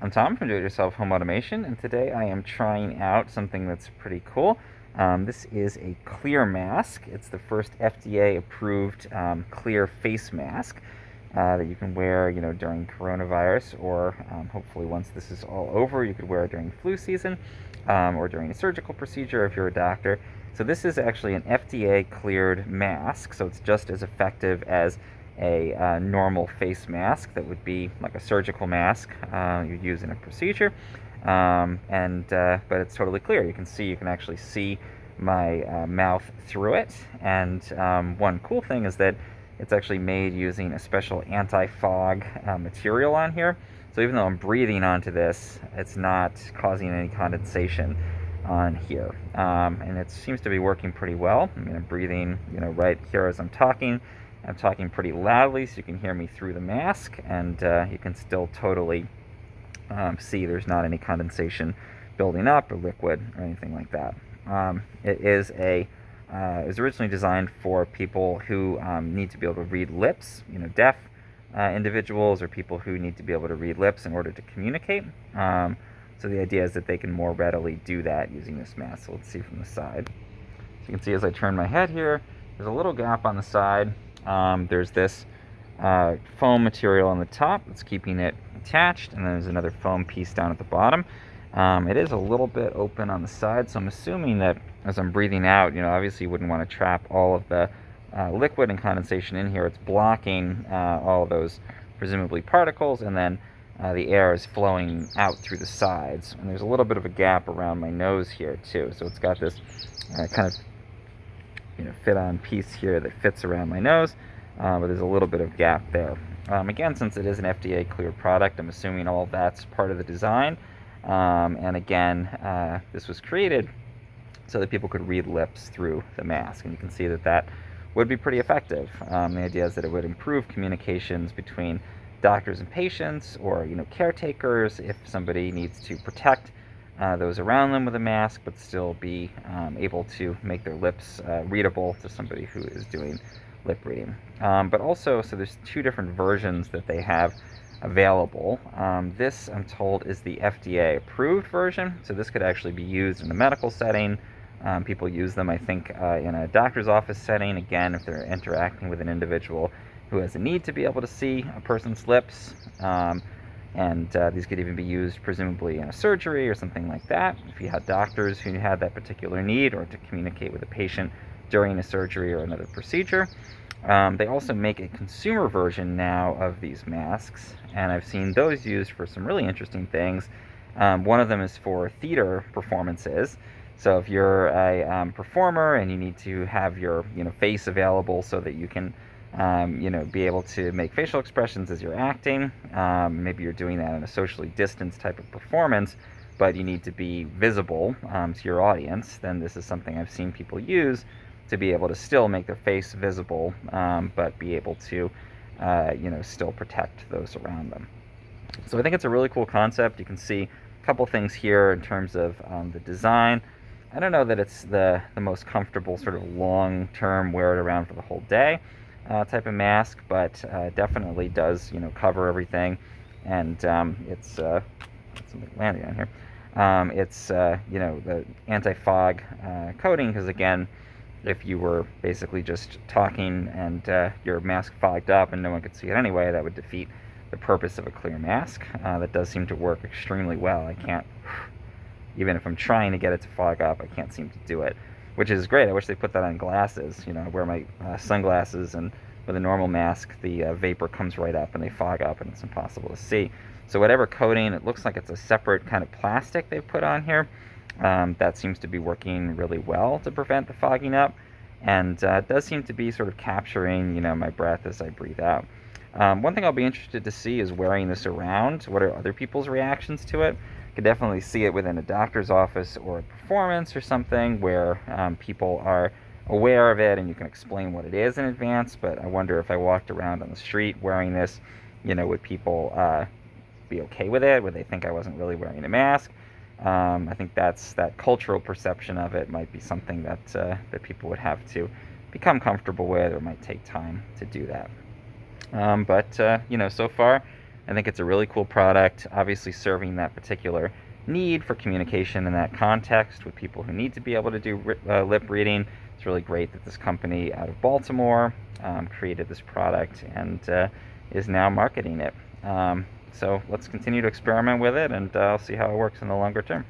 I'm Tom from Do-It-Yourself Home Automation, and today I am trying out something that's pretty cool. This is a ClearMask. It's the first FDA-approved clear face mask that you can wear, during coronavirus, or hopefully once this is all over, you could wear it during flu season, or during a surgical procedure if you're a doctor. So this is actually an FDA-cleared mask, so it's just as effective as a normal face mask that would be like a surgical mask you'd use in a procedure. But it's totally clear. You can actually see my mouth through it. And one cool thing is that it's actually made using a special anti-fog material on here. So even though I'm breathing onto this, it's not causing any condensation on here. And it seems to be working pretty well. I mean, I'm breathing, right here as I'm talking. I'm talking pretty loudly so you can hear me through the mask, and you can still totally see there's not any condensation building up or liquid or anything like that. It was originally designed for people who need to be able to read lips, deaf individuals or people who need to be able to read lips in order to communicate. So the idea is that they can more readily do that using this mask. So let's see from the side. So you can see as I turn my head here, there's a little gap on the side. There's this foam material on the top that's keeping it attached, and then there's another foam piece down at the bottom. It is a little bit open on the side, so I'm assuming that as I'm breathing out, obviously you wouldn't want to trap all of the liquid and condensation in here. It's blocking all of those presumably particles, and then the air is flowing out through the sides. And there's a little bit of a gap around my nose here too, so it's got this kind of fit-on piece here that fits around my nose, but there's a little bit of gap there. Again, since it is an FDA-cleared product, I'm assuming all of that's part of the design. And again, this was created so that people could read lips through the mask, and you can see that that would be pretty effective. The idea is that it would improve communications between doctors and patients, or caretakers, if somebody needs to protect those around them with a mask, but still be able to make their lips readable to somebody who is doing lip reading. But also, so there's two different versions that they have available. This, I'm told, is the FDA approved version, so this could actually be used in a medical setting. People use them, I think, in a doctor's office setting, again, if they're interacting with an individual who has a need to be able to see a person's lips. And these could even be used presumably in a surgery or something like that, if you had doctors who had that particular need, or to communicate with a patient during a surgery or another procedure. They also make a consumer version now of these masks, and I've seen those used for some really interesting things. One of them is for theater performances. So if you're a performer and you need to have your face available so that you can be able to make facial expressions as you're acting. Maybe you're doing that in a socially distanced type of performance, but you need to be visible to your audience. Then this is something I've seen people use to be able to still make their face visible, but be able to, still protect those around them. So I think it's a really cool concept. You can see a couple things here in terms of the design. I don't know that it's the most comfortable sort of long-term wear it around for the whole day type of mask, but definitely does cover everything, and it's something landing on here. It's the anti-fog coating, because again, if you were basically just talking and your mask fogged up and no one could see it anyway, that would defeat the purpose of a clear mask. That does seem to work extremely well. I can't, even if I'm trying to get it to fog up, I can't seem to do it, which is great. I wish they put that on glasses. I wear my sunglasses, and with a normal mask, the vapor comes right up and they fog up and it's impossible to see. So whatever coating, it looks like it's a separate kind of plastic they've put on here. That seems to be working really well to prevent the fogging up, and it does seem to be sort of capturing my breath as I breathe out. One thing I'll be interested to see is wearing this around. What are other people's reactions to it? Could definitely see it within a doctor's office or a performance or something where people are aware of it and you can explain what it is in advance. But I wonder if I walked around on the street wearing this, would people be okay with it? Would they think I wasn't really wearing a mask? I think that cultural perception of it might be something that people would have to become comfortable with, or might take time to do that. But so far, I think it's a really cool product, obviously serving that particular need for communication in that context with people who need to be able to do lip reading. It's really great that this company out of Baltimore created this product and is now marketing it. So let's continue to experiment with it, and I'll see how it works in the longer term.